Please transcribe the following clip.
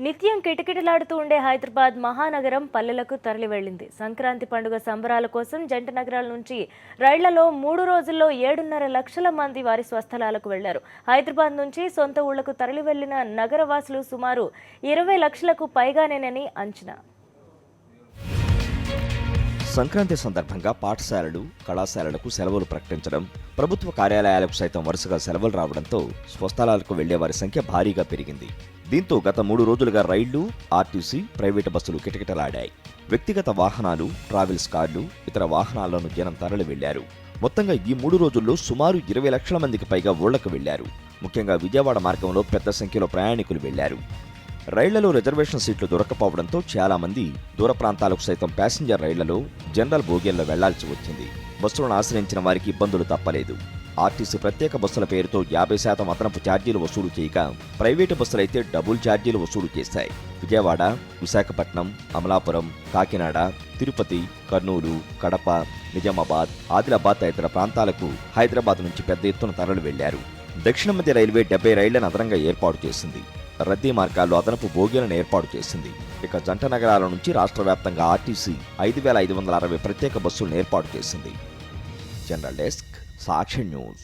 నిత్యం కిటకిటలాడుతూ ఉండే హైదరాబాద్ మహానగరం పల్లెలకు తరలి వెళ్లింది. సంక్రాంతి పండుగ సంబరాల కోసం జంట నగరాల నుంచి రైళ్లలో 3 రోజుల్లో 7.5 లక్షల మంది వారి స్వస్థలాలకు వెళ్లారు. హైదరాబాద్ నుంచి సొంత ఊళ్లకు తరలి వెళ్లిన నగరవాసులు సుమారు 20 లక్షలకు పైగానేనని అంచనా. సంక్రాంతి సందర్భంగా పాఠశాలలు, కళాశాలలకు సెలవులు ప్రకటించడం, ప్రభుత్వ కార్యాలయాలకు సైతం వరుసగా సెలవులు రావడంతో స్వస్థలాలకు వెళ్లే వారి సంఖ్య భారీగా పెరిగింది. దీంతో గత 3 రోజులుగా రైళ్లు, ఆర్టీసీ, ప్రైవేటు బస్సులు కిటకిటలాడాయి. వ్యక్తిగత వాహనాలు, ట్రావెల్స్ కార్లు, ఇతర వాహనాలను జనం తరలి వెళ్లారు. మొత్తంగా ఈ 3 రోజుల్లో సుమారు 20 లక్షల మందికి పైగా ఊళ్లకు వెళ్లారు. ముఖ్యంగా విజయవాడ మార్గంలో పెద్ద సంఖ్యలో ప్రయాణికులు వెళ్లారు. రైళ్లలో రిజర్వేషన్ సీట్లు దొరకపోవడంతో చాలా మంది దూర ప్రాంతాలకు సైతం ప్యాసింజర్ రైళ్లలో, జనరల్ బోగీల్లో వెళ్లాల్సి వచ్చింది. బస్సులను ఆశ్రయించిన వారికి ఇబ్బందులు తప్పలేదు. ఆర్టీసీ ప్రత్యేక బస్సుల పేరుతో 50% అదనపు ఛార్జీలు వసూలు చేయగా, ప్రైవేటు బస్సులైతే డబుల్ ఛార్జీలు వసూలు చేశాయి. విజయవాడ, విశాఖపట్నం, అమలాపురం, కాకినాడ, తిరుపతి, కర్నూలు, కడప, నిజామాబాద్, ఆదిలాబాద్ తదితర ప్రాంతాలకు హైదరాబాద్ నుంచి పెద్ద ఎత్తున తరలి వెళ్లారు. దక్షిణ మధ్య రైల్వే 70 రైళ్లను అదనంగా ఏర్పాటు చేసింది. రద్దీ మార్గాల్లో అదనపు బోగీలను ఏర్పాటు చేసింది. ఇక జంట నగరాల నుంచి రాష్ట్ర వ్యాప్తంగా ఆర్టీసీ 5560 ప్రత్యేక బస్సులను ఏర్పాటు చేసింది. జనరల్ డెస్క్, సాక్షి న్యూస్.